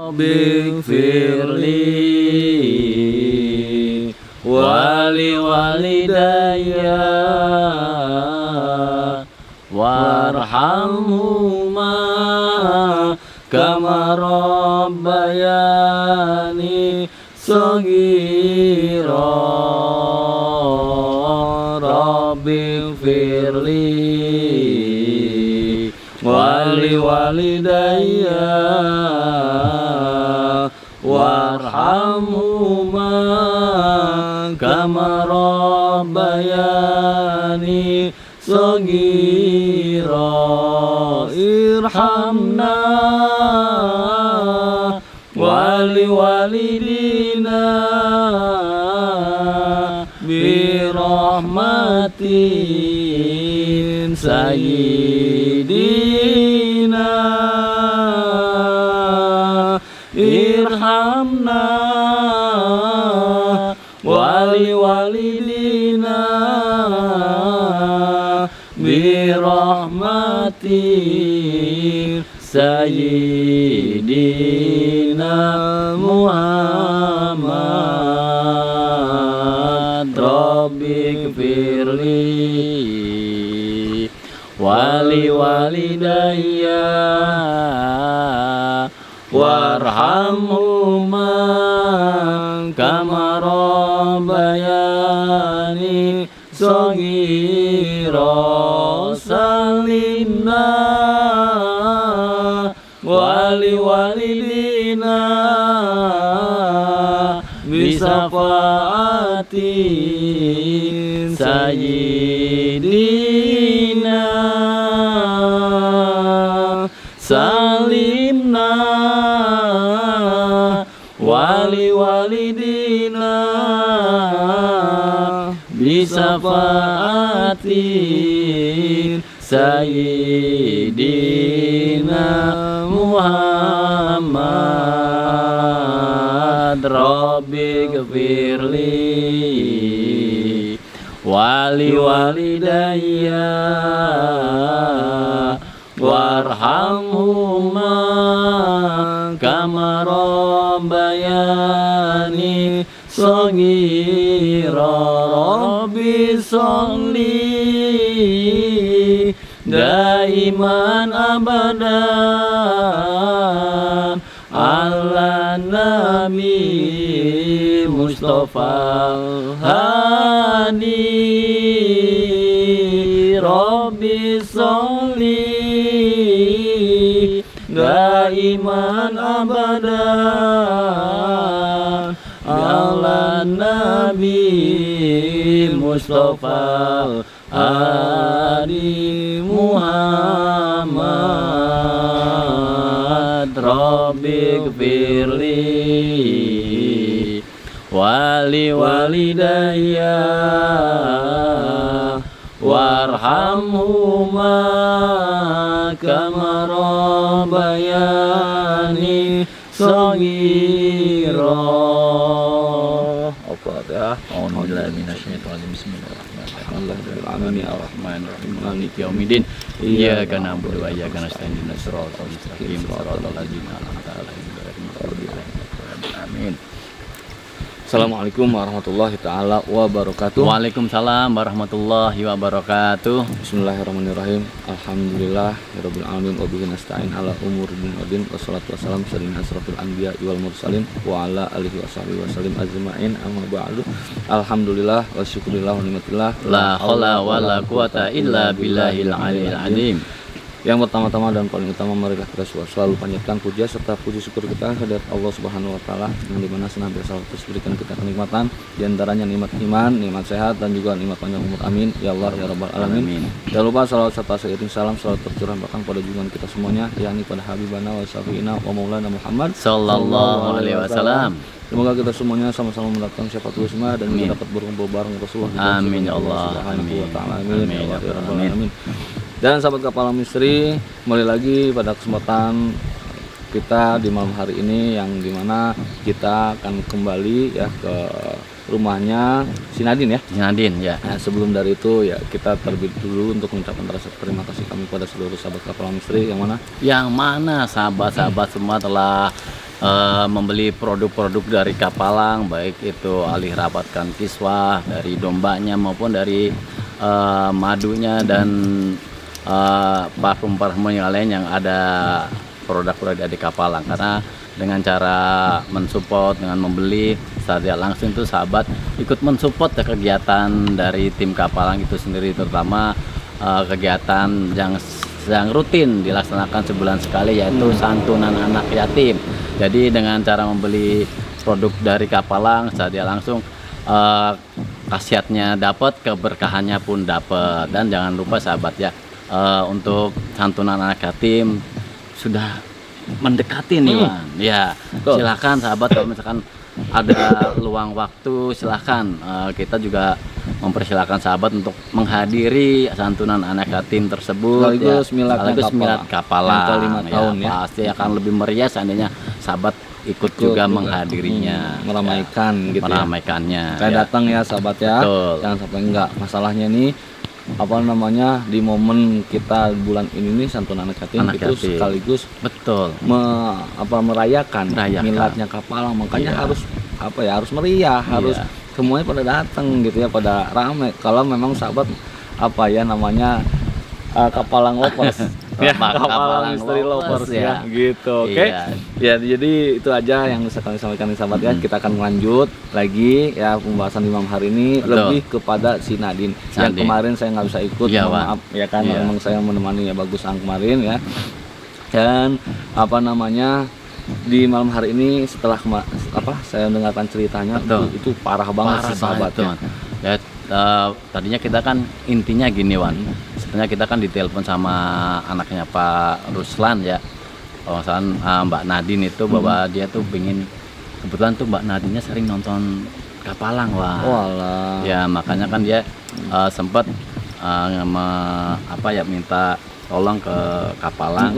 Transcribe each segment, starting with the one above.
Rabbighfirli wali walidayya warhamhuma kama rabbayani shaghira. Rabbighfirli wali walidayya warhamhuma kama rabbayani shaghira. Irhamna wali walidina birahmatin sayyidina. Irhamna wali walidina birahmatin sayyidina Muhammad. Rabbighfirli wali walidayya warhamhuma kama rabbayani shaghira. Salimna wali walidina bisafaatin sayyidina. Salimna wali walidina bisafaatin sayyidina Muhammad. Rabbighfirli wali walidayya warhamhuma kama rabbayani shaghira. Rabbi sholli daiman abadan ala nabi Mustafa hadi. Rabbi sholli daiman abadan ala nabi Mustafa hadi Muhammad. Rabbighfirli wali walidayya warhamhuma kama rabbayani shaghira. Bismillahirrahmanirrahim. Maliki yaumiddin. Iyyaka na'budu wa iyyaka nasta'in. Ihdinas siratal mustaqim. Siratal ladzina an'amta 'alaihim ghairil maghdubi 'alaihim. Amin. Assalamualaikum warahmatullahi ta'ala wabarakatuh. Waalaikumsalam warahmatullahi wabarakatuh. Bismillahirrahmanirrahim. Alhamdulillah rabbil alamin wa bihi nasta'in ala umuri din wassalatu wassalamu ala asrofil anbiya wal mursalin wa ala alihi washabihi wasallim ajma'in amma ba'du. Alhamdulillah wa syukurillah wa nikmatillah la haula wala quwata illa billahil aliyil azim. Yang pertama-tama dan paling utama marilah kita selalu panjatkan puja serta puji syukur kita kehadirat Allah Subhanahu wa taala yang dimana senantiasa terus berikan kita kenikmatan, di antaranya nikmat iman, nikmat sehat dan juga nikmat panjang umur. Amin ya Allah ya rabbal alamin. Jangan lupa salawat serta seiring salam selalu tercurah bahkan pada junjungan kita semuanya, yakni pada habibana wa syafiina wa maulana Muhammad sallallahu alaihi wasallam. Semoga kita semuanya sama-sama mendapatkan syafaat husna dan kita dapat berkumpul bareng Rasulullah. Amin ya Allah. Amin. Amin ya rabbal alamin. Dan sahabat Kapal Misteri, kembali lagi pada kesempatan kita di malam hari ini yang dimana kita akan kembali ya ke rumahnya si Nadine ya. Si Nadine ya. Nah, sebelum dari itu ya kita terlebih dulu untuk mengucapkan rasa terima kasih kami pada seluruh sahabat Kapal Misteri yang mana sahabat-sahabat semua telah membeli produk-produk dari Kapalang, baik itu alih rapatkan kiswah dari dombanya maupun dari madunya dan parfum-parfum yang lain yang ada produk-produk dari Kapalang. Karena dengan cara mensupport, dengan membeli secara langsung itu sahabat ikut mensupport ya kegiatan dari tim Kapalang itu sendiri, terutama kegiatan yang rutin dilaksanakan sebulan sekali, yaitu santunan anak yatim. Jadi dengan cara membeli produk dari Kapalang secara langsung, khasiatnya dapat, keberkahannya pun dapat. Dan jangan lupa sahabat ya, untuk santunan anak yatim sudah mendekati nih Wan. Ya, silakan sahabat kalau misalkan ada luang waktu silahkan, kita juga mempersilahkan sahabat untuk menghadiri santunan anak yatim tersebut. Sekaligus milad Kapalang. Yang ke 5 tahun ya. Pasti akan lebih meriah seandainya sahabat ikut juga menghadirinya, meramaikan ya, gitu, meramaikannya. Kayak datang ya sahabat ya. Betul. Jangan sampai enggak. Masalahnya nih apa namanya, di momen kita bulan ini nih santunan anak yatim itu sekaligus betul merayakan miladnya Kapalang. Makanya harus harus meriah, harus semuanya pada datang gitu ya, pada ramai. Kalau memang sahabat Kapalang lovers ya, Kapalang misteri lovers ya gitu. Oke. Ya, jadi itu aja yang bisa kami sampaikan sahabat ya. Kita akan lanjut lagi ya pembahasan di malam hari ini. Lebih kepada si Nadine yang kemarin saya nggak bisa ikut, maaf ya kan, memang saya menemani ya Bagus Ang kemarin ya. Dan di malam hari ini setelah saya mendengarkan ceritanya itu parah banget sih sahabat ya. Tadinya kita kan intinya gini Wan, sebenarnya kita kan ditelepon sama anaknya Pak Ruslan ya, kalau Mbak Nadine itu bahwa dia tuh kebetulan tuh Mbak Nadine sering nonton Kapalang Wah. Ya makanya kan dia sempat minta tolong ke Kapalang.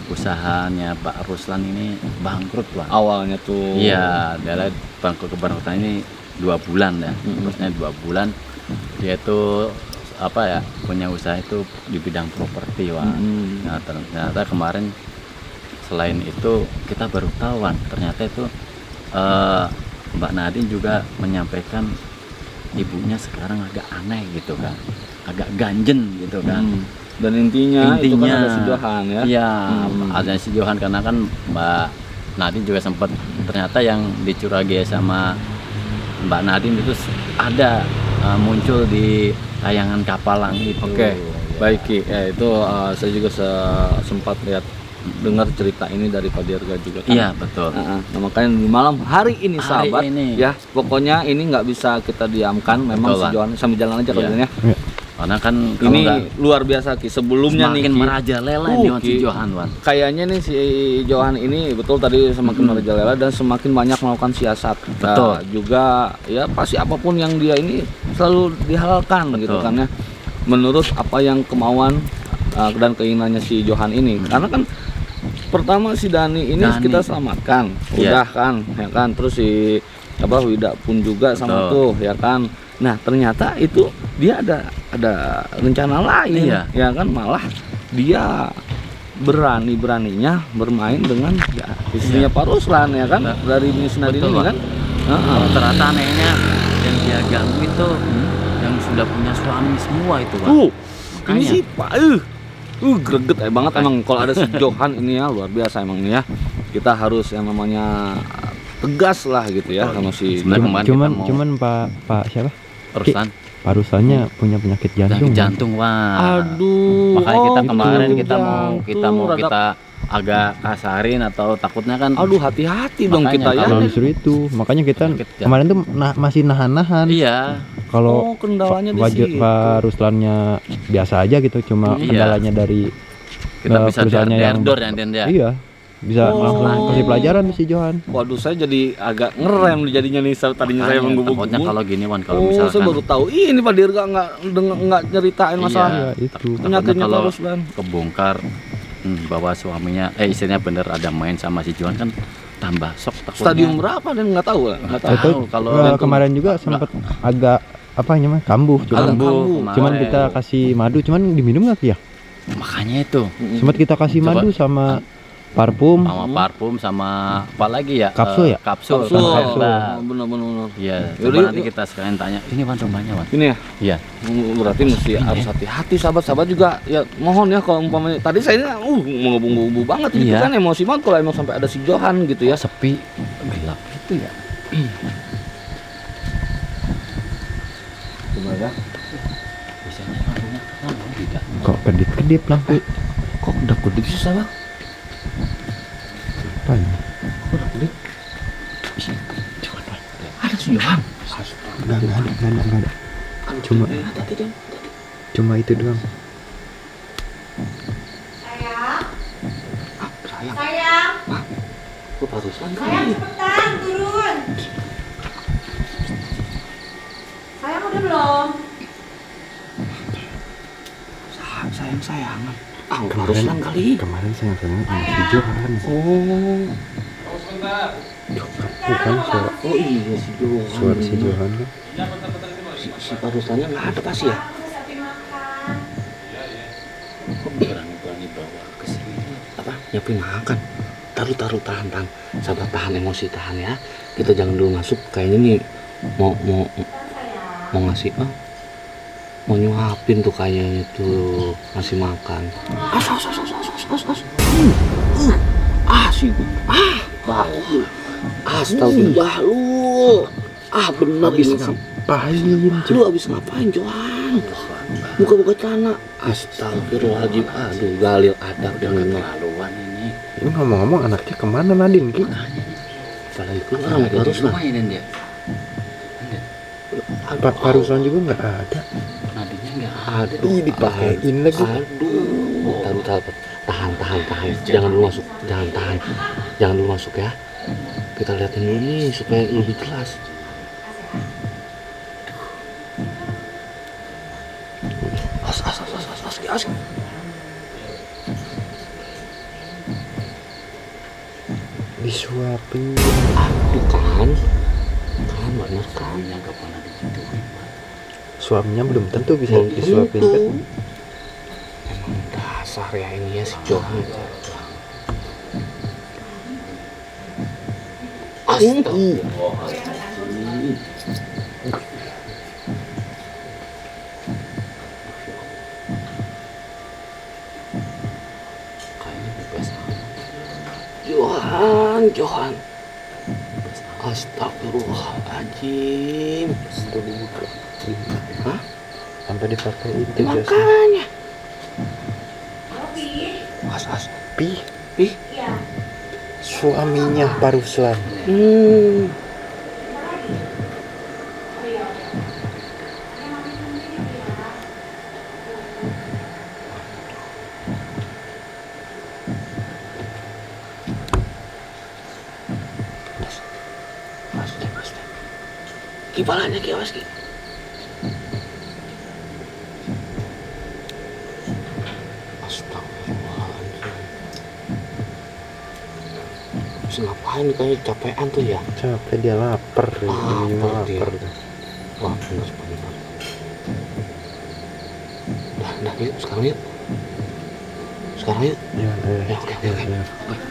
Usahanya Pak Ruslan ini bangkrut Wah. Awalnya tuh iya, dia bangkrut ini 2 bulan ya. Terusnya 2 bulan dia itu punya usaha itu di bidang properti Wan. Nah, ternyata kemarin selain itu kita baru tahu Wan, ternyata itu Mbak Nadine juga menyampaikan ibunya sekarang agak aneh gitu kan, agak ganjen gitu kan. Dan intinya itu kan ada si Johan ya. Iya, ada si Johan, karena kan Mbak Nadine juga sempat ternyata yang dicurigai sama Mbak Nadine itu ada muncul di tayangan Kapalang itu. Oke. Baik Ki, ya itu saya juga sempat lihat dengar cerita ini dari Pak Dirga juga kan. Iya betul. Nah, makanya di malam hari ini sahabat ya, pokoknya ini nggak bisa kita diamkan. Memang si Johan sambil jalan aja kalau ya. Karena kan ini luar biasa Ki. Sebelumnya semakin nih merajalela si Johan Wan. Kayaknya nih si Johan ini betul tadi semakin merajalela dan semakin banyak melakukan siasat. Betul. Juga ya pasti apapun yang dia ini selalu dihalalkan gitu kan ya. Menurut apa yang kemauan dan keinginannya si Johan ini. Karena kan pertama si Dani ini kita selamatkan, udah kan, ya kan. Terus si Wida pun juga sama tuh, ya kan. Nah ternyata itu dia ada rencana lain, ya kan, malah dia beraninya bermain dengan istrinya Pak Ruslan ya kan, dari Miss Nadine ini kan. Ternyata anehnya yang dia ganggu itu yang sudah punya suami semua itu Pak. Ini sih Pak, greget banget emang kalau ada si Johan ini ya, luar biasa emang ini ya. Kita harus yang namanya tegas lah gitu ya sama si. Cuman Pak siapa? Ruslan. Pak Ruslannya punya penyakit jantung. Wah. Aduh. Makanya kita kemarin kita agak kasarin atau takutnya kan. Aduh, hati-hati dong kita ya. Justru itu. Makanya kita kemarin tuh masih nahan-nahan. Iya. Kalau kendalanya Pak Ruslannya biasa aja gitu, cuma kendalanya dari kita bisa perusahaannya yang iya. Bisa langsung kasih pelajaran si Johan. Waduh, saya jadi agak ngerem jadinya nih, tadinya saya menggubuk. Takutnya kalau gini Wan, kalau misalkan saya baru tahu ini Pak Dirga nggak nyeritain masalah itu penyakitnya Pak Ruslan. Kebongkar bahwa suaminya istrinya bener ada main sama si Johan, kan tambah shock takutnya. Stadium berapa dan nggak tahu lah. Nggak tahu. Kalau kemarin juga sempat agak kambuh. Cuman kita kasih madu, cuman diminum nggak ya? Makanya itu sempat kita kasih madu sama parfum sama apa lagi ya? Kapsul ya? Kapsul. Benar-benar. Iya, Yaudah, coba nanti kita sekalian tanya. Ini Wan rumahnya, Wan. Ini ya. Iya. Berarti mesti harus hati-hati sahabat-sahabat juga. Ya mohon ya kalau umpamanya tadi saya mengebu-gebu banget gitu Iya. kan, emosi banget kalau emang sampai ada si Johan gitu ya. Sepi, gelap gitu ya. Gimana? Biasanya lampunya tidak. Kok kedip-kedip lampu? Kok kedap-kedip sih sahabat? Apa ini? Kok kedap-kedip? Ada si Johan. Enggak ada. Cuma itu doang. Sayang, Kok barusan sayang cepetan turun. Sayang udah belum? sayang-sayangan. Barusan kali. Kemarin sayang-sayangan sama si Johan. Oh. Bukan suara. Oh iya si Johan. Suara si Johan kan. Si barusannya nggak ada pasti ya? Aku udah siapin makan. Kok berani bawa ke sini? Apa? Nyiapin makan. Tahan. Sabar, tahan emosi, tahan ya. Kita jangan dulu masuk. Kayaknya nih mau ngasih mau nyuapin tuh kayaknya tuh ngasih makan. Bau. Astagfirullah lu. Bener ini sih. Ngapain? Lu abis ngapain Johan? Buka-buka celana. Astagfirullahaladzim. Aduh Galil adab dan keterlaluan ini. Ini ngomong-ngomong anaknya kemana Nadine? Ki? Apalagi keluar barusan. Lumayan dia. Barusan juga nggak ada. Nadinya nggak Aduh, dipakein lagi. Aduh, tahan. Jangan dulu masuk, jangan dulu masuk ya. Kita liatin dulu nih supaya lebih jelas. As. Disuapin. Aduh kan bener kan. nggak pernah digituin. Suaminya belum tentu bisa disuapin kan. Emang dasar ya ini ya si Johan. Kayaknya bebas amat. Johan. Astagfirullahaladzim. Hah? Sampai dipakai itu Makanya. Robi. Pi, Iya. suaminya barusan. Kepalanya kiawas ki. Astagfirullahaladzim. Terus ngapain nih kayaknya capean tuh ya? Capek dia lapar. Lapar dia. Lapar. Wah bener. Dah yuk sekarang yuk. Ya, Oke.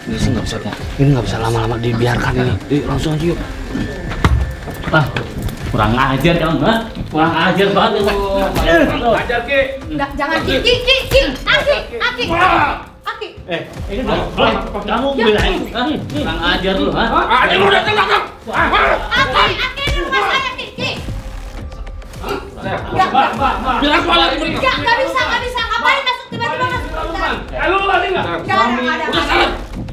Ini sih nggak bisa ya. Ini nggak bisa lama-lama dibiarkan ini. Langsung aja yuk. Kurang ajar kamu, ha? Kurang ajar banget kamu. Ajar ki. Jangan Ki. Aki. Ini kamu belain. Kurang ajar lu, ha? Ajar lu datang. Aki ini rumah saya Ki. Bilang apa lagi beri. Nggak bisa. Ngapain masuk tiba-tiba masuk hutan? Lu lagi nggak? Nggak ada.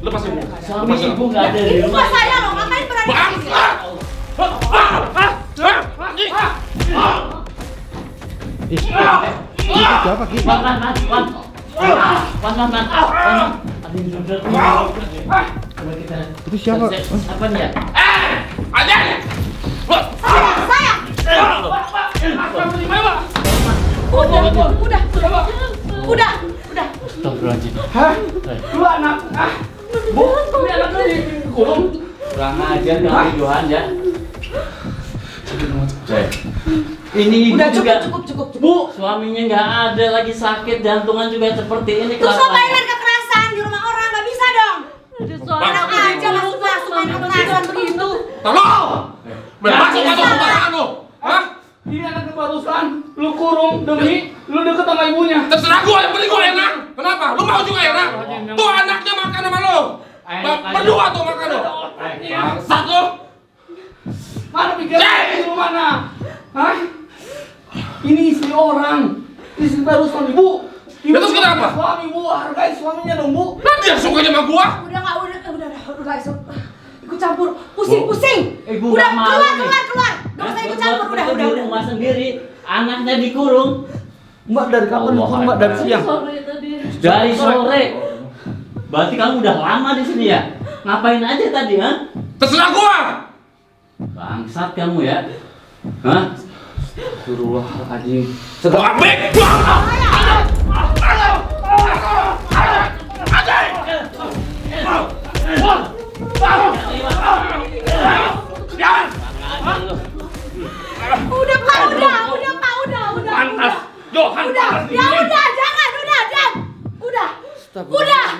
Lepas ibu. Suami ibu nggak ada di Ini rumah. rumah saya loh. Ngapain berani di sini? Itu apa Ki? Wan. Ada yang sudah. Coba kita. Itu siapa? Apa nih ya? Saya. Udah. Astagfirullahaladzim. Lu anak. Bu, ini anaknya dikurung. Kurang ajar kamu Johan ya. Ini ibu Udah juga. cukup. Bu, suaminya nggak ada lagi sakit jantungan juga seperti ini. Terus ngapain main kekerasan di rumah orang? Nggak bisa dong. Tolong! Masuk sembarangan lu! Hah? Ini anak barusan lu kurung demi lu deket sama ibunya. Terserah gua, yang penting gua enak. Kenapa? Lu mau juga enak? Tuh anaknya makan sama lu. Berdua tuh makan lu. Bangsat lu. Mana pikiran lu mana? Hah? Ini istri orang. Istri barusan ibu. Ya terus kenapa? Suami bu, hargai suaminya dong bu. Nah dia sukanya sama gua. Udah nggak, udah ikut campur, pusing. Ibu Udah nggak mau keluar. Gak usah ikut campur, udah. Di rumah sendiri, anaknya dikurung. Mbak dari kapan dikurung mbak? Dari siang? Dari sore. Berarti kamu udah lama di sini ya? Ngapain aja tadi, ha? Terserah gua. Bangsat kamu ya? Hah? Astagfirullahaladzim. Abik! Udah Pak, udah. Pantas. Johan Udah, jangan, udah. Udah.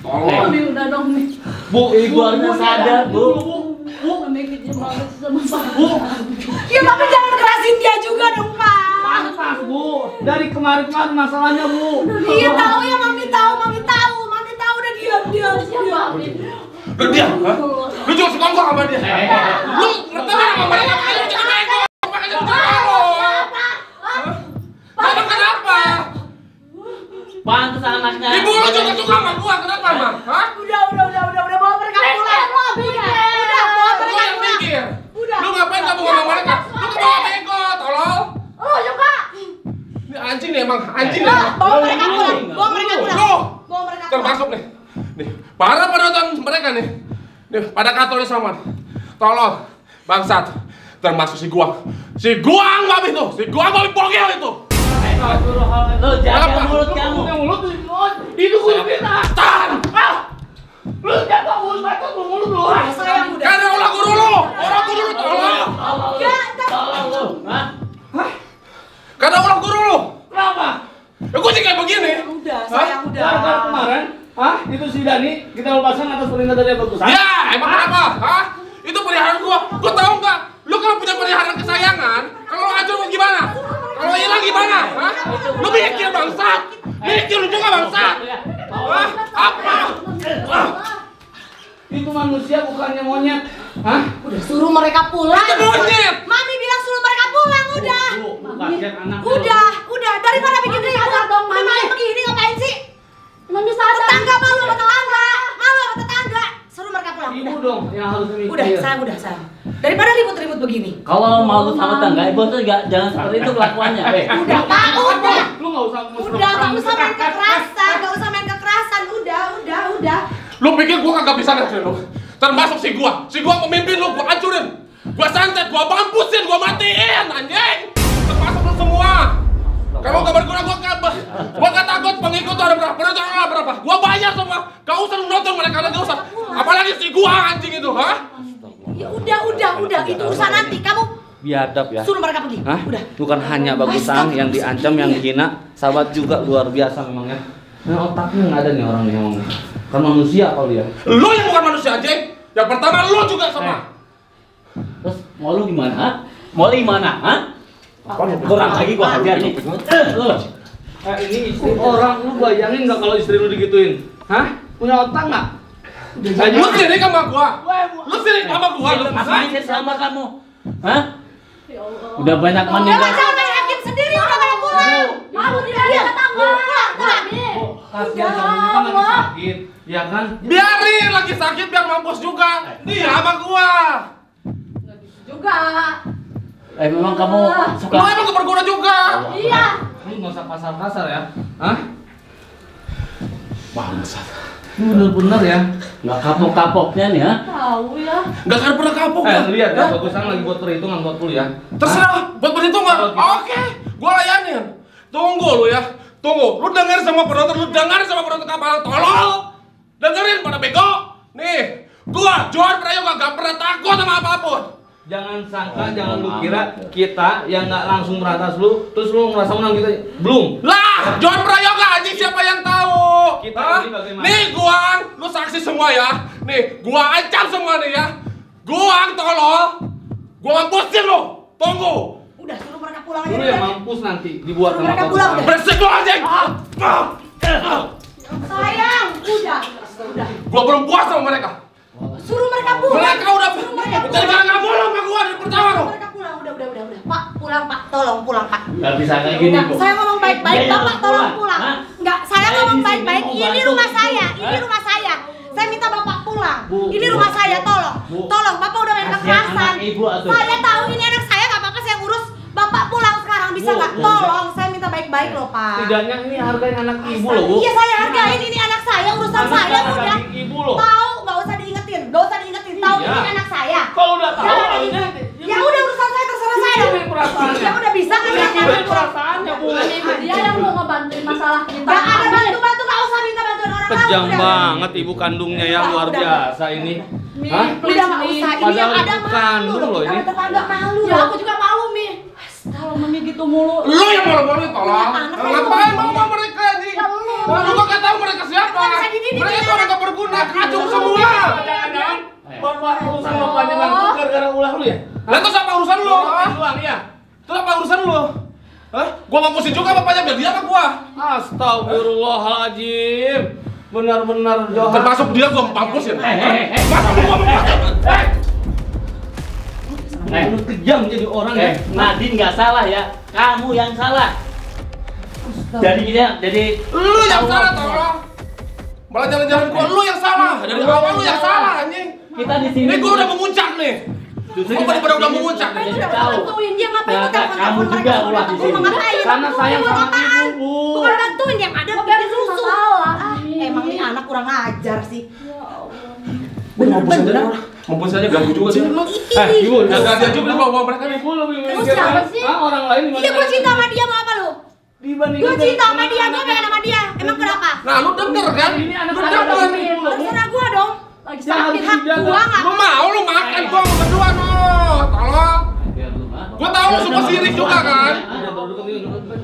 Tolong. Udah dong, Mi. Bu, ibu harusnya sadar, Bu. Mami kecil banget sama Pak. Ya Mami jangan kerasin dia juga dong, Pak. Pantas bu. Dari kemarin masalahnya bu. Iya tahu ya, Mami tahu udah diam. Lu diam, ha? Lu juga sekongkol sama dia. Lu ngerti sama mereka, makanya lu jadi bego. Makanya lu jadi bego. Mama kenapa? Pantes anaknya. Ibu lu juga suka sama gua, kenapa, Ma? Hah? Udah, bawa mereka pulang. Udah, bawa Lu mereka yang pulang. mikir. Udah. Lu ngapain kamu ngomong mereka? Lu kebawa bego, tolol. Oh, juga. Ini anjing nih emang, anjing nih. Bawa mereka pulang. Lu termasuk nih. Nih, para penonton mereka nih. Nih, pada katolik sama. Tolong, bangsat. Termasuk si Guang. Si Guang babi tuh, si Guang babi bogel itu. Lo jaga mulut kamu. Itu guru kita. Tahan! Lu jaga mulut lu. Sayang udah. Karena ulah guru lu, tolong. Tolong lu. Hah? Karena ulah guru lu. Kenapa? Ya gua sih kayak begini. Udah, sayang udah. Gara-gara kemarin, itu si Dani kita lepaskan atas perintah dari Bagusan. Ya, emang kenapa? Hah? Itu peliharaan gua. Gua tahu nggak? Lu kalau punya peliharaan kesayangan, kalau hancur mau gimana? Kalau hilang gimana? Hah? Lu mikir bangsat. Mikir lu juga bangsat. Hah? Apa? Itu manusia bukannya monyet. Hah? Udah suruh mereka pulang. Itu monyet. Mami bilang suruh mereka pulang, udah. Kasihan anak. Udah. Daripada bikin ribut. Mami begini ngapain sih? Mami sadar. Tetangga malu sama tetangga. Suruh mereka pulang. Ibu dong yang harus mikir. Udah, sayang. Daripada ribut-ribut begini. Kalau malu sama tangga, ibu tuh jangan seperti itu kelakuannya. Udah, Pak, udah. Lu nggak usah Udah, nggak usah main kekerasan. Udah. Lu pikir gua kagak bisa ngajarin lu? Termasuk si gua pemimpin lu, gua hancurin. Gua santet, gua bampusin, gua matiin, anjing. Termasuk lu semua. Kalau gak berguna gua gak takut pengikut ada berapa, penonton ada berapa. Gua bayar semua. Gak usah lu nonton mereka, gak usah. Apalagi si gua anjing itu, ha? Ya udah. Itu urusan nanti. Kamu biadab ya. suruh mereka pergi. Hah? Udah. Bukan hanya Bagusang yang diancam, yang dihina, sahabat juga luar biasa memang ya. Nah, otaknya nggak ada nih orang nih emang. Kan manusia kalau dia. Lu yang bukan manusia anjing. Yang pertama lu juga sama. Terus mau lu gimana? Ha? Mau lu gimana? Ha? Kurang lagi gua hajar nih. Ini istri orang, lu bayangin nggak kalau istri lu digituin? Hah? Punya otak nggak? Lu sini sama gua. Lu sini sama gua. Lu Ngapain sih sama kamu? Hah? Udah banyak meninggal. Jangan main hakim sendiri, udah pada pulang. Malu tidak ada tetangga. Pulang. Kasihan kamu ini kan lagi sakit, ya kan? biarin lagi sakit biar mampus juga. Dia sama gua. Juga. Memang kamu suka. Lu emang gak berguna juga. Iya. Lu nggak usah kasar-kasar ya? Hah? Bangsat. Lu bener-bener ya? Nggak kapok-kapoknya nih, ha? Tahu ya. Gak akan pernah kapok. Lihat ya, Bagusang lagi buat perhitungan buat lu ya. Terserah, buat perhitungan. Oke, gua layanin. Tunggu lu ya. Tunggu, lu dengerin sama penonton kapal tolol. Dengerin pada bego. Nih, gua Johan Prayoga gak pernah takut sama apapun. Jangan sangka, jangan lu kira kita yang nggak langsung meratas lu, terus lu ngerasa menang kita belum. Lah, Johan Prayoga anjing siapa yang tahu? Kita Hah? ini bagaimana? Nih Guang, lu saksi semua ya. Nih, gua ancam semua nih ya. Gua tolol. Gua mampusin lo. Tunggu. Udah suruh mereka pulang aja. Lu yang mampus nanti dibuat Suruh sama mereka Pak pulang Ustaz. udah. Beresik lo anjing. Sayang, udah. Gua belum puas sama mereka. Suruh mereka pulang. Mereka udah jadi nggak boleh sama gua dari pertama lo. Mereka pulang, udah. Pak, pulang Pak, tolong pulang Pak. Nggak bisa kayak gini, Bu. Saya ngomong baik-baik, Dia Bapak harus tolong pulang. pulang. Hah? Enggak, saya Saya ngomong di sini baik-baik. mau Ini bantu rumah ibu. saya, ini Hah? rumah saya. Saya minta Bapak pulang. Bu, Ini Bu. rumah saya, tolong. Bu. Tolong, Bapak udah main Kasihan kekerasan. anak ibu, atuh. Saya tahu ini anak saya, nggak apa-apa saya urus. Bapak pulang sekarang bisa Bu, nggak? Bu. Tolong, saya minta baik-baik loh Pak. Setidaknya ini hargain anak ibu loh, Bu. Iya saya hargain ini anak saya, urusan Anak saya darah udah. daging ibu loh. Tahu, nggak usah diingetin. Tahu Iya. ini anak saya. Kalau udah tahu Jangan harusnya Ya udah urusan saya terserah saya dong. Gimana perasaannya? Ya udah bisa kan ya Gimana perasaannya, Bu? Dia yang mau ngebantuin masalah kita. Gak ada bantu-bantu, gak usah minta bantuan orang lain. Kejam udah. banget ibu kandungnya ya, Udah, luar udah. biasa ini. Hah? Udah gak usah, ini yang Padahal ada ibu malu kandung loh ini. Ada tetangga malu Ya loh. aku juga malu Mi. Kalau Mami gitu mulu. Lu yang malu-malu tolong. Anak saya Ngapain malu. mau mereka nih? Ya lu. Lu gak tahu mereka siapa? Nggak bisa dididik, Mereka ya. orang gak berguna, kacau semua. Jangan-jangan bapak urusan bapaknya bangkrut gara-gara ulah lu ya? Lah terus apa urusan lu? Hah? Ulang ya? Terus apa urusan lu? Hah? Gua mampusin juga bapaknya biar dia sama gua. Astagfirullahaladzim. Benar-benar jahat. Termasuk dia gua mampusin. Masa lu gua mampusin? Lu kejam jadi orang ya. Nadine nggak salah ya, kamu yang salah. Jadi Lu yang salah tolong. Malah jalan-jalan gua lu yang salah. Dari awal lu yang salah anjing. kita di sini. Ini gua udah memuncak nih. Justru Gua kita udah di sini memuncak. jadi Udah tahu. bantuin dia ngapain Nah, lu telepon kamu juga ulah di sini. Ngapain? Karena sayang Buat sama apaan? ibu, Bu. Bukan bantuin yang ada bikin rusuh. Masalah. Emang nih anak kurang ajar sih. Mampus aja orang. Mampus aja ganggu juga dia. Emang Ibu, Jaga dia juga bawa mereka nih. Ibu lebih Lu mikir, siapa sih? ah, orang lain gimana? Iya, gue cinta sama dia, mau apa lu? Dibanding Gue cinta sama dia, gue pengen sama dia. Emang kenapa? Nah, lu denger kan? Ini anak Lu saya denger. tapi Terserah gue dong. Lagi Yang harus sakit. Hak dijaga. gue nggak. Lu mau lu makan gua sama berdua no. Tolong. Biar lu, ha? Gua tahu lu suka sirik juga kan. Ada duduk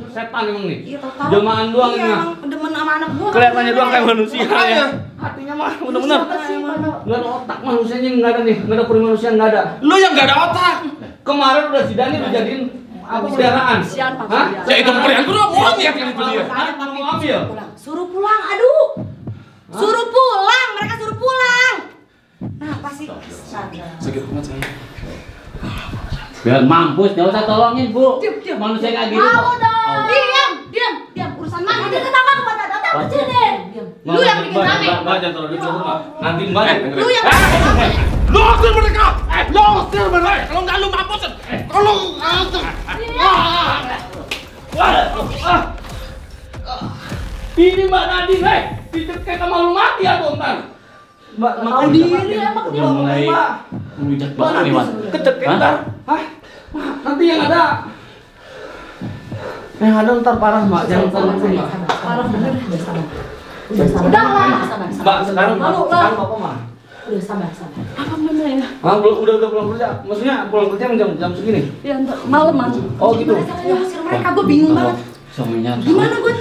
setan emang nih. Iya, tahu. Jelmaan doang Iya, ini mah. emang demen sama anak gue. Kelihatannya doang kayak manusia Makanya. ya. Hatinya mah bener-bener. Siapa sih, Mano? Nggak ada otak manusianya nggak ada nih, nggak ada puri manusia nggak ada. Lu yang gak ada otak. Kemarin udah si Dani dijadiin apa peliharaan? Siapa? Hah? Ya itu pemberian gua udah monyet yang itu dia. Saya Mau pakai ambil? suruh pulang, aduh. Suruh pulang, mereka suruh pulang. Nah, apa sih? Sakit banget saya. Biar mampus, nggak usah tolongin Bu. Diam. Manusia kayak gitu. Mau kok. dong. Diam. Urusan mana? Dia tetangga lu buat datang ke sini. Lu yang bikin rame. Mbak jangan terlalu dulu Mbak. Nanti Mbak. Lu yang Lu usir mereka. Lu usir mereka. Kalau enggak lu mampusin. Kalau Ini Mbak Nadine, dicekek sama lu mati ya ntar. Mbak Tahu diri emang dia. Udah mulai melujak banget nih, Wan. Kecekek Hah? ntar. Hah? Nanti yang ada. Yang ada ntar parah Mbak, jangan terlalu Mbak. Parah bener. Udah sabar. Udah lah. Mbak sekarang Malu, sekarang apa mah? Udah sabar. Apa bener ya? Udah pulang kerja. Maksudnya pulang kerja jam segini. Ya ntar malam Man. Oh gitu. Caranya usir mereka, gue bingung banget. Suaminya Gimana gue?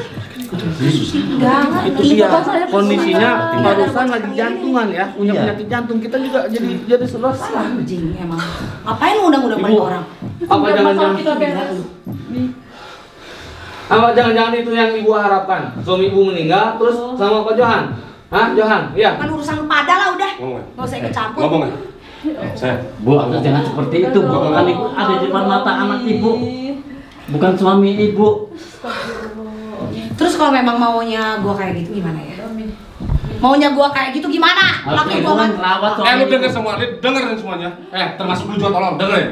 Enggak ngerti. Itu dia Saya kondisinya bersama. barusan lagi jantungan ya, punya penyakit jantung. Kita juga jadi serba salah. Anjing emang. Ngapain lu undang-undang Ibu. mereka orang? Apa Biar jangan-jangan masalah kita beres. apa jangan-jangan itu yang ibu harapkan? Suami ibu meninggal terus sama Pak Johan? Hah, Johan? Iya. Kan urusan lu pada lah udah. Ngomong. Enggak usah ikut campur. Ngomong enggak? Saya. Bu, jangan seperti itu Bu. Kan itu ada di depan mata anak ibu. Bukan suami ibu. Terus kalau memang maunya gua kayak gitu gimana ya? Maunya gua kayak gitu gimana? Harus Laki ibu gua kan kan rawat Lu suami denger ibu. semua, dengerin semuanya. Termasuk lu juga tolong dengerin.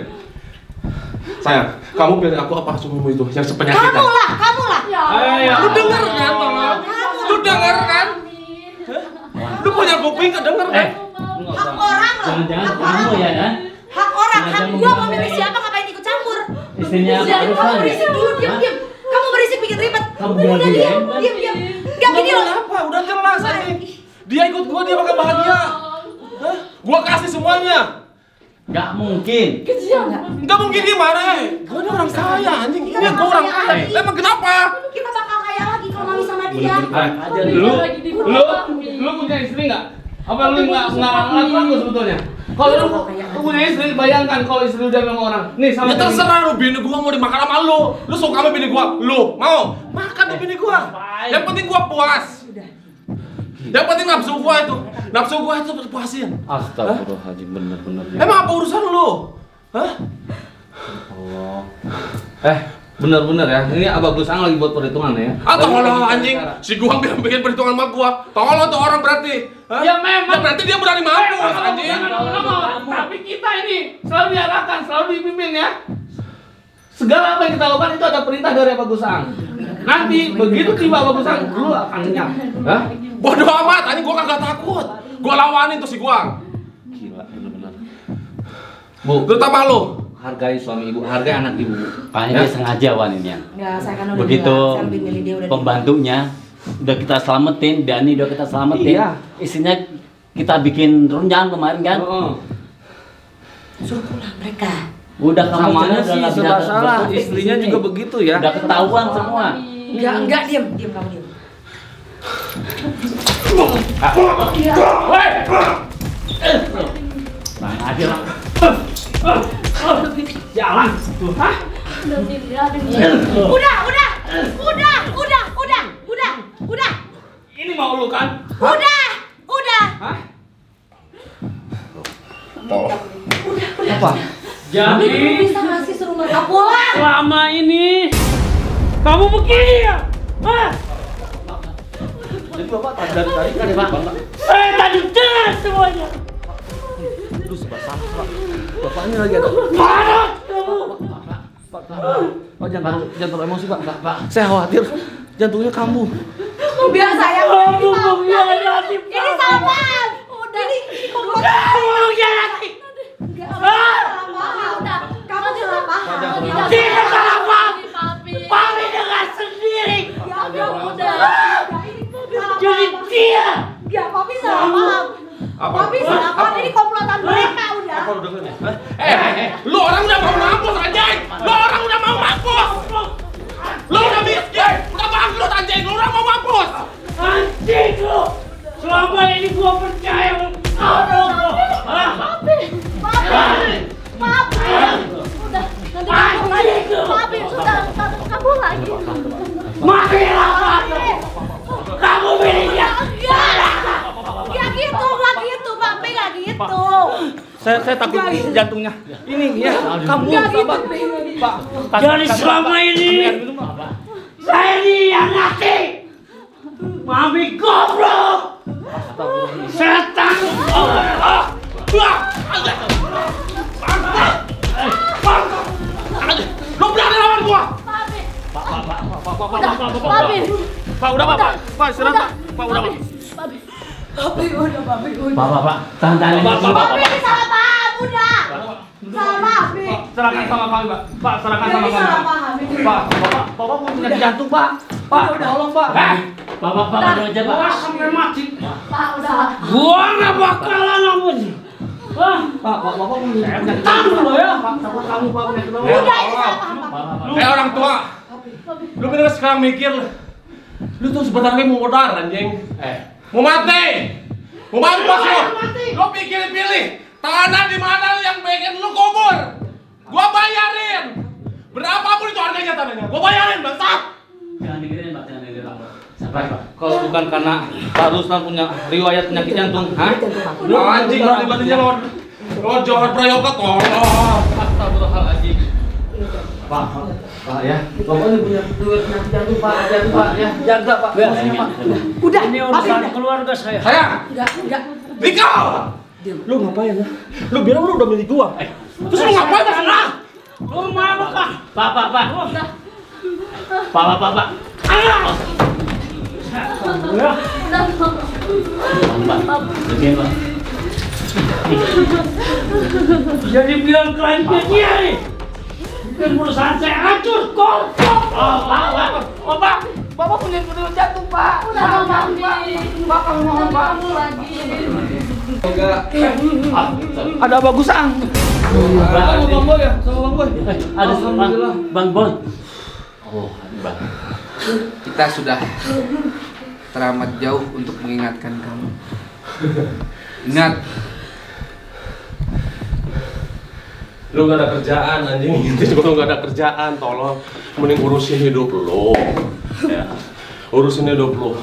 Sayang, kamu pilih aku apa suamimu itu yang sepenyakitan? kamu lah. Ya. Ayo. Lu denger kan, tolong. Lu denger kan? Lu punya kuping kedenger kan? Hak orang loh. Jangan-jangan Hak orang kamu loh. ya kan? Hak orang, hak Jangan-jangan gua mau memilih. milih siapa ngapain ikut campur? Istrinya Jadi barusan kamu ya? berisik dulu, Hah? diam. Kamu berisik bikin ribet. Kamu Udah bilang diam. diam. Gak gini loh. Apa? Udah jelas aja. Dia ikut gua, dia bakal bahagia. Hah? Gua kasih semuanya. Gak mungkin. Kesian. Enggak mungkin gimana? Gua ini orang kaya anjing. Ini gua orang kaya. Emang kenapa? Kita bakal kaya lagi kalau mami sama dia. Aja Lu punya istri nggak? Apa lu nggak ngelakuin lu sebetulnya? Kalau lu punya istri, bayangkan kalau istri lu jaga sama orang. Nih sama. Ya terserah lu, bini gua mau dimakan sama lu. Lu suka sama bini gua? Lu mau? Makan sama bini gua. Yang penting gua puas. Yang penting nafsu gua itu. Nafsu gua itu puasin. Astagfirullahaladzim, bener-bener. Emang apa urusan lu? Hah? Allah. Bener-bener ya. Ini Abah Gusang lagi buat perhitungan ya. Atau kalau anjing, si gua bikin perhitungan sama gua. Tolong tuh orang berarti. Hah? Ya memang. Ya berarti dia berani mampus anjing. Tapi kita ini selalu diarahkan, selalu dipimpin ya. Segala apa yang kita lakukan itu ada perintah dari Abah Gusang. Nanti begitu tiba Abah Gusang, lu akan lenyap. Hah? Bodoh amat, anjing gua kagak takut. Gua lawanin tuh si gua. Gila, bener-bener. Bu, Terutama lu. hargai suami ibu, hargai anak ibu. Kayaknya dia sengaja Wan ini ya. Enggak, saya kan udah Begitu bilang, saya lebih milih dia udah pembantunya udah kita selamatin, Dani udah kita selamatin. Iya. Istrinya kita bikin runjang kemarin kan. suruh pulang mereka. Udah kamu Samanya udah sih nggak serba bisa salah, berkutik di istrinya sini. juga begitu ya. Udah ketahuan semua. Enggak, diam kamu diam. Bang Adil. Jalan tuh, hah? Udah. Ini mau lu kan? Udah. Hah? Apa? Jadi Bisa nggak sih suruh mereka pulang? selama ini kamu begini ya? Hah? Jadi bapak dari tadi kan Pak. Saya tadi dengar semuanya. Lu sebasar Pak. Bapaknya lagi ada. Marah kamu. Pak jangan emosi Pak. Pak, saya khawatir jantungnya kambuh. Biar saya Kamu mengkhianati. Ini salah paham. Udah. Ini komplotan. Kamu mengkhianati. Udah. Kamu salah paham. Tidak salah paham. Papi dengan sendiri. Ya udah. Jadi dia. Ya, Papi salah paham. Papi salah paham. Ini komplotan mereka udah. Apa lu dengerin ya? Lu orang udah mau mampus anjing. Lu orang udah mau mampus. Lu udah miskin, udah bangkrut anjing. Lu udah mau mampus. Anjing lu. Selama ini gua percaya sama kau. Papi sudah kamu lagi. Makilah kamu. Kamu miliknya. Gak gitu, Papi gak gitu. Saya takut jantungnya. Ini ya, kamu sabar. Pak. Jadi selama ini saya dihianati. Mami goblok. Setan. Lu berani lawan gua? Papi. Pak udah Pak istirahat Pak udah Pak. Pak, tahan ini dulu, Pak. Papi ini salah paham, udah. Salah, Papi. Serahkan sama kami, Pak. Pak, serahkan sama Ini kami. salah paham. Pak, Bapak mau penyakit jantung, Pak. Pak, tolong, Pak. Bapak dulu aja, Pak. Gua sampai mati. Pak, udah. Gua nggak bakalan ampun. Pak, Bapak mau penyakit jantung loh ya. Pak, sama kamu, Pak, penyakit jantung. Udah, ini salah paham, Pak. Orang tua. Lu bener sekarang mikir. Lu tuh sebentar lagi mau modar anjing. Mau mati. Mau mampus lu. Lu pikirin pilih. Tanah di mana yang bikin lu kubur. Gua bayarin. Berapapun itu harganya tanahnya. Gua bayarin, bangsat. Jangan dengerin, Pak. Jangan dengerin, Pak. Sabar, Pak. Kalau bukan karena Pak Ruslan punya riwayat penyakit jantung, hah? Anjing lu dibandingnya lo jahat prayoga tolong. Astagfirullahaladzim. Pak, ya. Bapak ini punya riwayat penyakit jantung, Pak. Hati-hati, Pak, ya. Jaga, Pak. Pak. Udah, Ini Papi, urusan udah. keluarga saya. Saya. Enggak. Dika. Lu ngapain ya? Lu bilang lu udah milik gua. Terus lu ngapain terserah? Lu mau apa? Pak. Pak. Begini, Pak. Jadi bilang kliennya dia nih. Dan perusahaan saya hancur, kotor. Pak. Bapak punya riwayat jantung, Pak. Udah, Papi. Pak, kamu mohon, Pak. Kamu lagi. Ada Abah Gusang. Sama Bang Boy ya? Sama Bang Boy. Ada Bang Boy. Oh, Bang. Kita sudah teramat jauh untuk mengingatkan kamu. Ingat, lu gak ada kerjaan anjing, itu juga lu gak ada kerjaan, tolong mending urusin hidup lu. Ya, urusin hidup lu.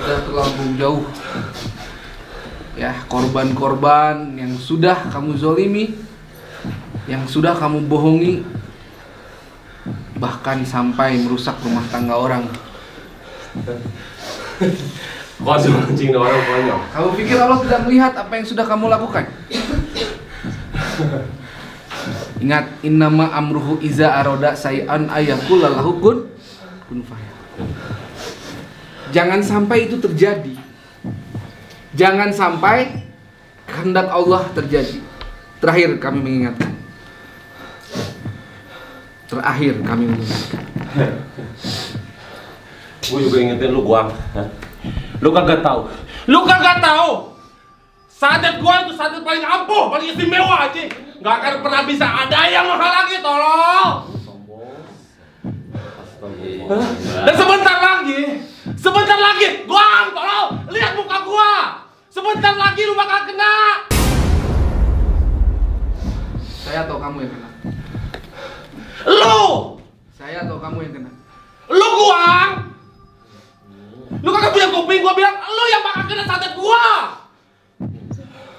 Sudah terlalu jauh. Ya, korban-korban yang sudah kamu zolimi, yang sudah kamu bohongi, bahkan sampai merusak rumah tangga orang. Kok sih mancing orang konyol? Kamu pikir Allah tidak melihat apa yang sudah kamu lakukan? Ingat, innama amruhu iza aroda say'an ayakul lahu kun fayakun. Jangan sampai itu terjadi. Jangan sampai kehendak Allah terjadi. Terakhir kami mengingatkan. Gue juga ingetin lu, Guang. Lu kagak tahu. Sadet gua itu sadet paling ampuh, paling istimewa aja. Gak akan pernah bisa ada yang menghalangi, tolong. Dan sebentar lagi, Guang, tolong lihat muka gua. Sebentar lagi lu bakal kena. Saya atau kamu yang kena? Lu. Saya atau kamu yang kena? Lu, Guang. Lu kagak punya kuping, gua bilang lu yang bakal kena sadet gua.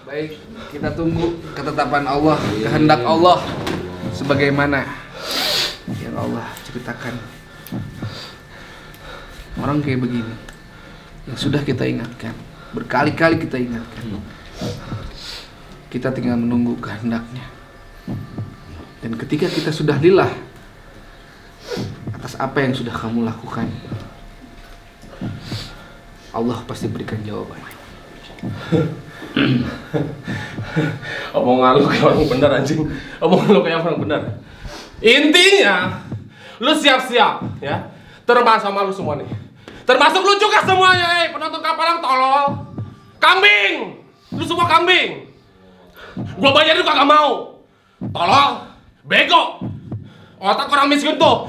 Baik, kita tunggu ketetapan Allah, kehendak Allah sebagaimana yang Allah ceritakan. Orang kayak begini yang sudah kita ingatkan, berkali-kali kita ingatkan. Kita tinggal menunggu kehendaknya. Dan ketika kita sudah lillah atas apa yang sudah kamu lakukan, Allah pasti berikan jawaban. Omongan lu kayak orang bener anjing. Omongan lu kayak orang bener. Intinya, lu siap-siap ya. Termasuk sama lu semua nih. Termasuk lu juga semuanya, penonton Kapalang tolol. Kambing. Lu semua kambing. Gua bayarin lu kagak mau. Tolol, bego. Otak orang miskin tuh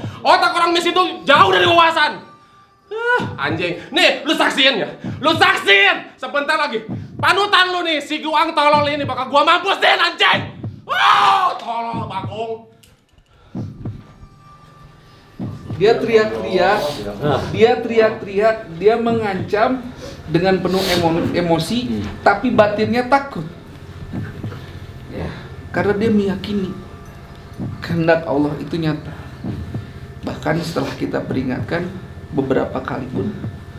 jauh dari wawasan. Anjing, nih lu saksiin ya, sebentar lagi panutan lu nih, si Guang tolol ini bakal gua mampusin anjing. Wow, tolol Bagong. Dia teriak-teriak, dia mengancam dengan penuh emosi, tapi batinnya takut. Ya, karena dia meyakini kehendak Allah itu nyata. Bahkan setelah kita peringatkan beberapa kali pun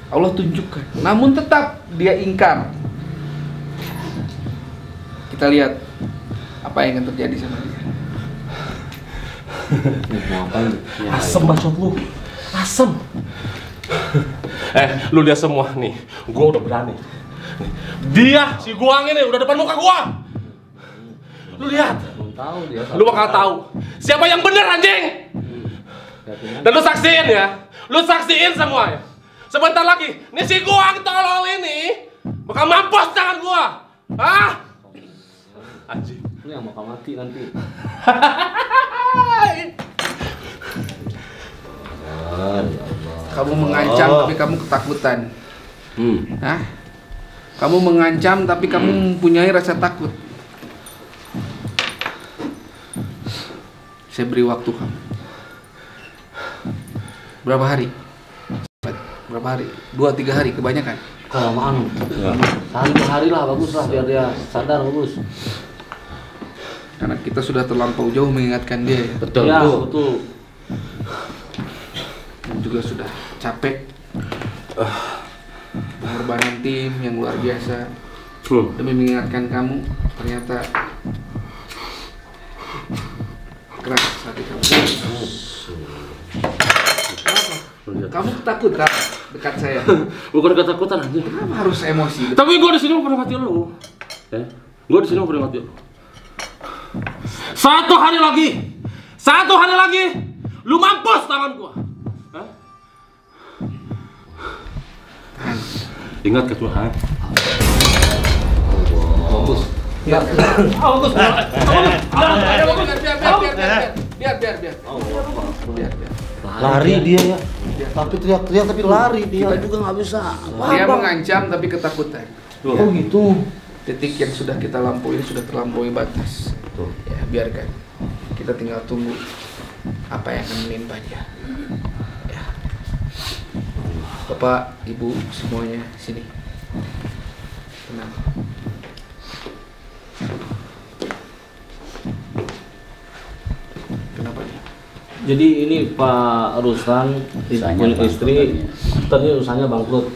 Allah tunjukkan, namun tetap dia ingkar. Kita lihat apa yang akan terjadi sama dia. Asem bacot lu, asem. Lu lihat semua nih, gua udah berani. Dia, si Guang ini udah depan muka gua. Lu lihat, lu bakal tahu siapa yang bener anjing. Dan lu saksiin ya, lu saksiin semua ya. Sebentar lagi, nih si Guang tolol ini bakal mampus tangan gua. Hah? Anjing. Ini yang bakal mati nanti. Kamu mengancam tapi kamu ketakutan. Hah? Kamu mengancam tapi kamu mempunyai rasa takut. Saya beri waktu kamu. Berapa hari? 2-3 hari kebanyakan. Kelamaan. Sehari 2 hari lah, bagus lah biar dia sadar, bagus. Karena kita sudah terlampau jauh mengingatkan dia ya. Betul. Ya, betul. Dan juga sudah capek. Pengorbanan tim yang luar biasa demi mengingatkan kamu, ternyata keras hati kamu. Kamu ketakutan dekat saya? Bukan ketakutan aja. Kenapa harus emosi? Tapi gua di sini mau peringati lu. Gua di sini mau peringati lu. Satu hari lagi, lu mampus tangan gua. Ingat ke Tuhan. Bagus. Biar. Lari dia ya. Tapi teriak-teriak tapi lari dia juga nggak bisa. Dia mengancam tapi ketakutan. Oh gitu. Titik yang sudah kita lampaui sudah terlampaui batas. Ya, biarkan. Kita tinggal tunggu apa yang akan menimpa dia. Ya. Bapak, Ibu semuanya sini. Tenang. Kenapa nih? Jadi ini Pak Ruslan punya istri, tadi usahanya bangkrut.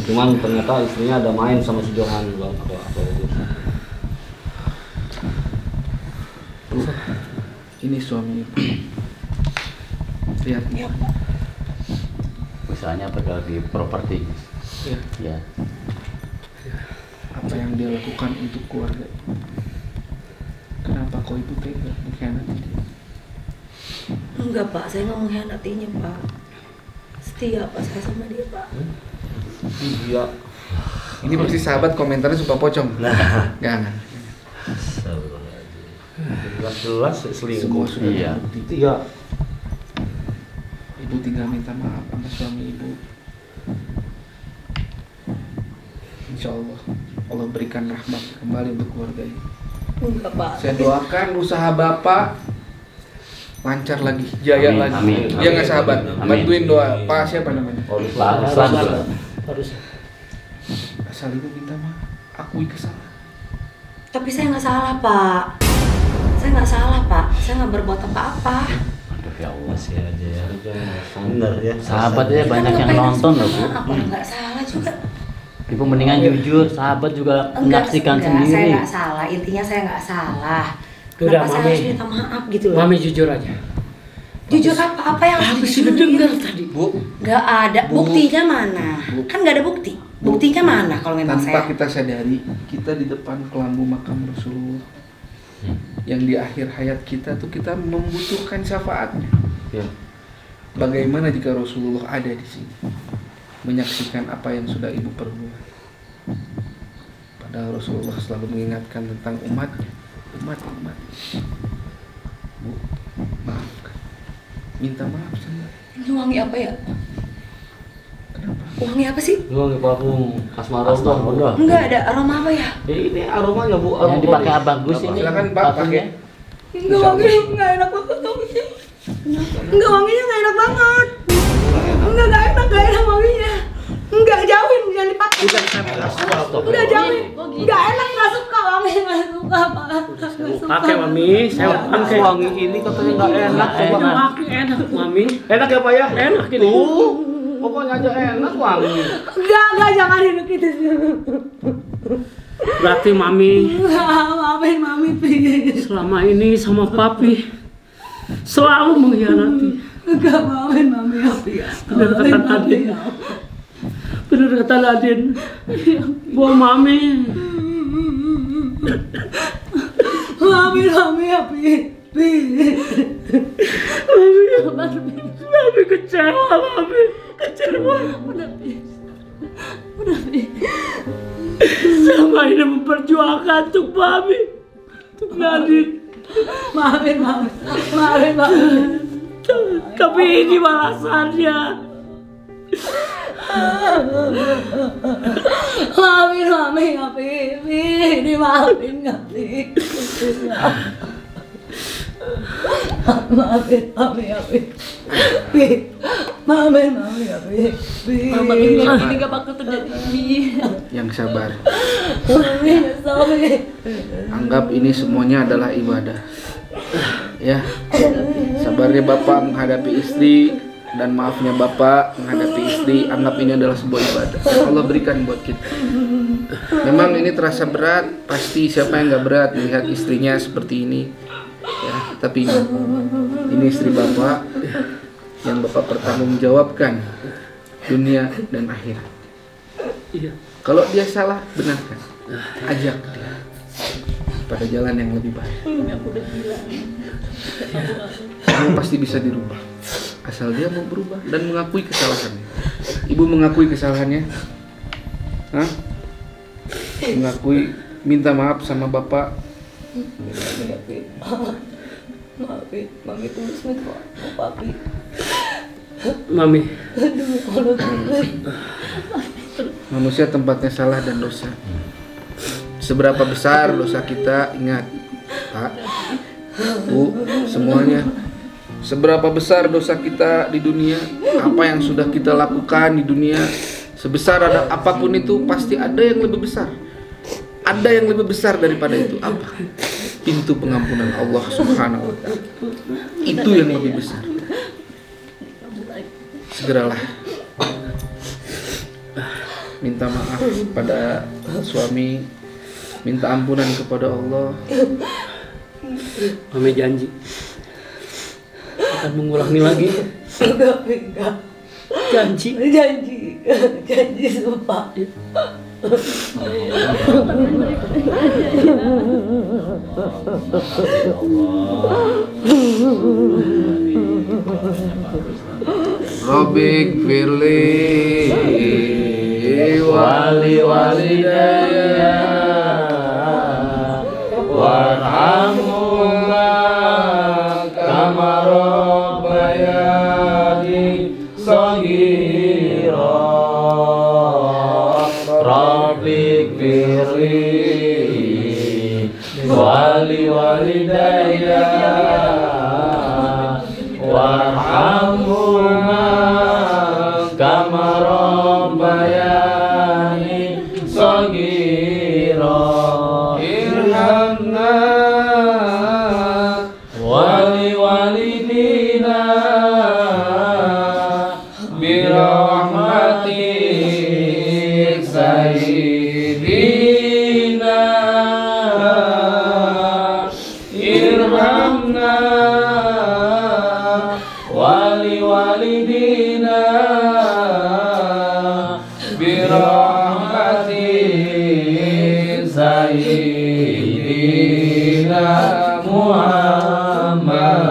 Cuman ternyata istrinya ada main sama si Johan, Bang. Ini suami Ibu. Lihat. Usahanya bergerak di properti. Ya. Ya. Apa yang dia lakukan untuk keluarga. Kenapa kok Ibu tega mengkhianati dia? Enggak Pak, saya nggak mengkhianatinya Pak. Setia Pak saya sama dia Pak. Iya. Ini pasti sahabat komentarnya suka pocong. Jangan. Jelas selingkuh. Semua sudah Iya. terbukti. Iya. Ibu tinggal minta maaf sama suami Ibu. Insya Allah, Allah berikan rahmat kembali untuk keluarga ini. Enggak Pak. Saya doakan usaha Bapak lancar lagi, jaya Amin, lagi. amin, Iya nggak sahabat? amin. Bantuin doa. Pak siapa namanya? Harus. Asal Ibu minta maaf, akui kesalahan. Tapi saya nggak salah Pak. Saya nggak salah Pak. Saya nggak berbuat apa-apa. Aduh ya Allah sih aja ya. Bener ya. Sahabatnya banyak yang nonton loh Bu. Apa nggak salah juga? Ibu mendingan jujur, sahabat juga menyaksikan Saya sendiri. nggak salah. Intinya saya nggak salah. Udah, Kenapa saya Mami. harus minta maaf gitu loh? Mami jujur aja. Jujur apa yang harus Aku sudah dijujurin? dengar tadi. Bu, Nggak ada. Bu. Buktinya mana? Bu. Kan nggak ada bukti. Buktinya mana kalau memang tanpa saya? kita sadari, kita di depan kelambu makam Rasulullah. Yang di akhir hayat kita tuh kita membutuhkan syafaatnya. Ya. Bagaimana jika Rasulullah ada di sini, menyaksikan apa yang sudah Ibu perbuat? Padahal Rasulullah selalu mengingatkan tentang umatnya, umat. Bu, maafkan, minta maaf sama. Ini wangi apa ya? Kenapa? Wangi apa sih? Wangi parfum Asmarodah. Enggak ada aroma apa ya? Ini aromanya Bu. Yang dipakai Abang Gus ini. Silakan Pak pakai. Enggak wangi, enggak enak banget wanginya. Enggak wanginya enggak enak banget. Enggak enak wanginya. Enggak jauhin jangan dipakai. Udah jauhin. Enggak enak enggak suka wanginya enggak suka Pak. Pakai Mami, saya pakai. Wangi ini katanya nggak enak. Coba. Pakai enak Mami. Enak ya Pak ya? Enak ini. Pokoknya aja enak wangi. Enggak jangan hidup gitu. Berarti Mami Maafin Mami please. selama ini sama Papi selalu mengkhianati. Enggak maafin Mami ya. Benar kata Nadine. Benar kata Nadine. Bahwa Mami Maafin Mami ya Mami kecewa Mami. Kecewa. Udah Selama ini memperjuangkan untuk Mami, untuk Nadine. Maafin Mami. Tapi ini balasannya. Maafin Mami ya Ini maafin nggak Maafin Mami ya Maafin Mami ya Mama ini gak bakal terjadi. Yang sabar. Mami sorry. Anggap ini semuanya adalah ibadah. Ya, sabarnya Bapak menghadapi istri dan maafnya Bapak menghadapi istri, anggap ini adalah sebuah ibadah yang Allah berikan buat kita. Memang ini terasa berat, pasti siapa yang nggak berat melihat istrinya seperti ini. Ya, tapi ini istri Bapak yang Bapak pertanggungjawabkan dunia dan akhirat. Iya. Kalau dia salah, benarkan, ajak dia pada jalan yang lebih baik. Semua pasti bisa dirubah, asal dia mau berubah dan mengakui kesalahannya. Ibu mengakui kesalahannya, hah? Mengakui, minta maaf sama Bapak. Maafin, Mami tulus minta maaf Papi. Mami, Aduh, kalau tulus. Manusia tempatnya salah dan dosa. Seberapa besar dosa kita, ingat Pak, Bu, semuanya. Seberapa besar dosa kita di dunia, apa yang sudah kita lakukan di dunia, sebesar apapun itu, pasti ada yang lebih besar. Ada yang lebih besar daripada itu. Apa? Pintu pengampunan Allah Subhanahu wa Ta'ala. Itu yang lebih besar. Segeralah minta maaf pada suami, minta ampunan kepada Allah. Mami janji akan mengulangi lagi. Enggak. Janji sumpah. Rabbik firli wali walidayya warhamhuma kama rabbayani shaghira. Rabbik firli wali walidayya warhamhuma kama rabbayani shaghira. Irhamna wali walidina birahmatik sayyidina. Irhamna wali walidina birahmatik sayyidina Muhammad.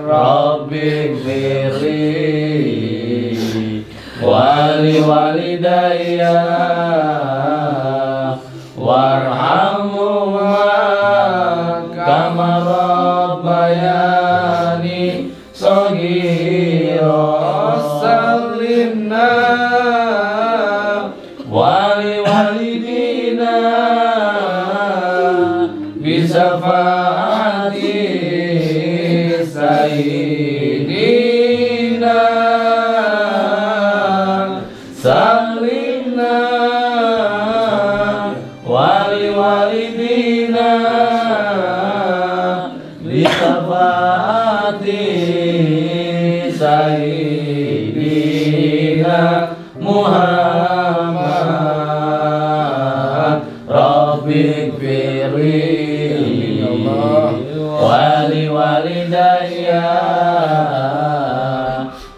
Rabbik firli wali walidayya warhamhuma kama rabbayani shaghira. Sallimna wali walidina bisafaati sayyidina. Sallimna wali walidina bisafaati sayyidina Muhammad. Rabbik firli wali walidayya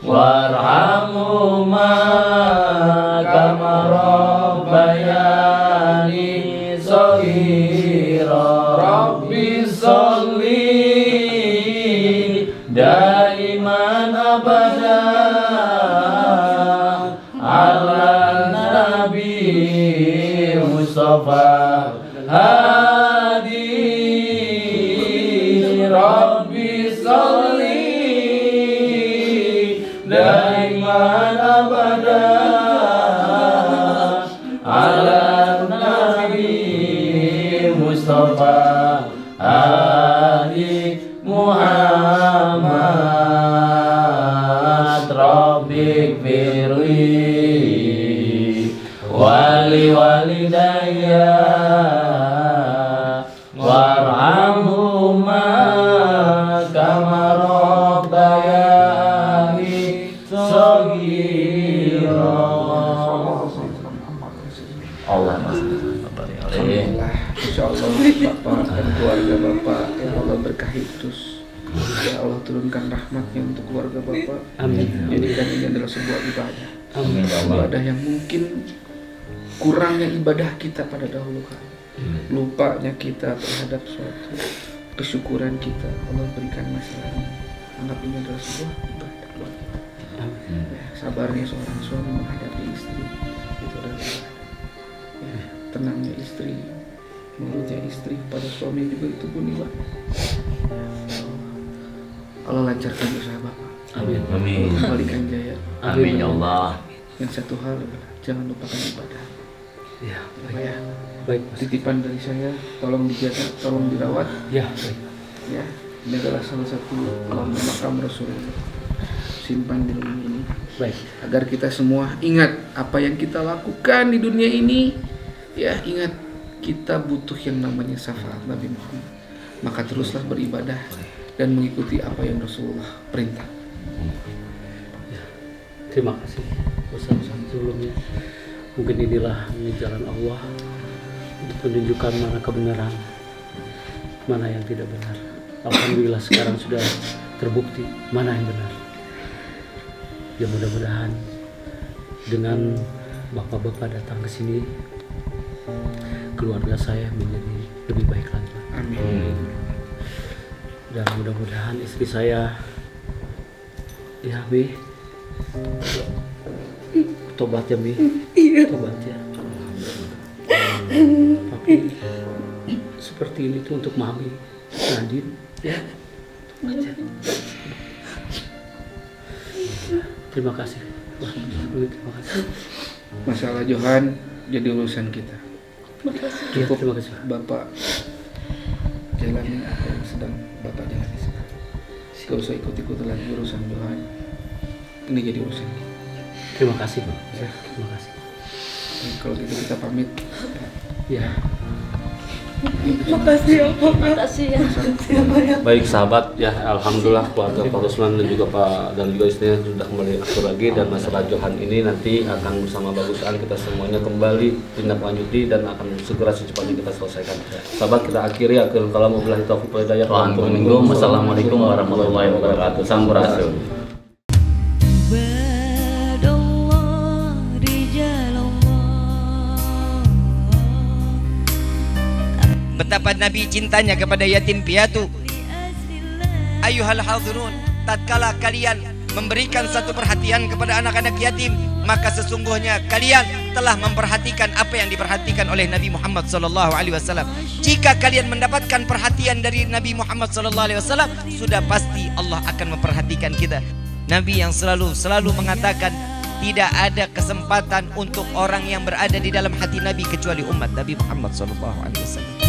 warhamhuma kama rabbayani shaghira. Rabbi sholli daiman abada ala nabi Mustafa hadi. Rabbi sholli daiman abada ala nabi Mustafa hadi Muhammad. Rabbik firli wali walidayya warhamhuma kama rabbayani shaghira. Allah insyaallah Bapak dan keluarga Bapak ya Allah berkahi terus. Ya Allah turunkan rahmatnya untuk keluarga Bapak. Amin. Jadikan ini adalah sebuah ibadah. Amin. Ibadah yang mungkin kurangnya ibadah kita pada dahulu kala. Lupanya kita terhadap suatu kesyukuran kita. Allah berikan masalah ini. Anggap ini adalah sebuah ibadah buat kita. Ya, sabarnya seorang suami menghadapi istri itu adalah ibadah. Ya, tenangnya istri, nurutnya istri pada suami juga itu pun ibadah. Allah lancarkan usaha Bapak. Amin. Amin. Kembalikan jaya. Amin ya Allah. Yang satu hal adalah jangan lupakan ibadah. Ya, Bapak ya. baik. Titipan dari saya, tolong dijaga, tolong dirawat. Ya, baik. Ya, ini adalah salah satu makam Rasulullah. Simpan di rumah ini. Baik. Agar kita semua ingat apa yang kita lakukan di dunia ini. Ya, ingat kita butuh yang namanya syafaat Nabi Muhammad. Maka teruslah beribadah dan mengikuti apa yang Rasulullah perintah. Ya, terima kasih Ustaz sebelumnya. Mungkin inilah jalan Allah untuk menunjukkan mana kebenaran, mana yang tidak benar. Alhamdulillah sekarang sudah terbukti mana yang benar. Ya mudah-mudahan dengan bapak-bapak datang ke sini, keluarga saya menjadi lebih baik lagi. Amin. Dan mudah-mudahan istri saya, ya Mi, tobat ya Mi, tobat ya. Tapi seperti ini tuh untuk Mami, Nadine, ya. Tobat ya. Terima kasih. Terima kasih. Masalah Johan jadi urusan kita. Ya, terima kasih. Bapak jalani apa yang sedang Bapak jalani sekarang. Gak usah ikut-ikut lagi urusan Johan. Ini jadi urusan kita. Terima kasih Pak. Ya, terima kasih. Kalau gitu kita pamit. Ya. Makasih ya Pak. Makasih ya. Baik sahabat, ya alhamdulillah keluarga Pak Ruslan dan juga Pak dan juga istrinya sudah kembali akur lagi, dan masalah Johan ini nanti akan bersama Bagusan kita semuanya kembali tindak lanjuti dan akan segera secepatnya kita selesaikan. Sahabat, kita akhiri akhir kalam wabillahi taufiq wal hidayah. Wassalamualaikum warahmatullahi wabarakatuh. Sampurasun. Betapa Nabi cintanya kepada yatim piatu. Ayuhal hadirun, tatkala kalian memberikan satu perhatian kepada anak-anak yatim, maka sesungguhnya kalian telah memperhatikan apa yang diperhatikan oleh Nabi Muhammad SAW. Jika kalian mendapatkan perhatian dari Nabi Muhammad SAW, sudah pasti Allah akan memperhatikan kita. Nabi yang selalu mengatakan tidak ada kesempatan untuk orang yang berada di dalam hati Nabi kecuali umat Nabi Muhammad SAW.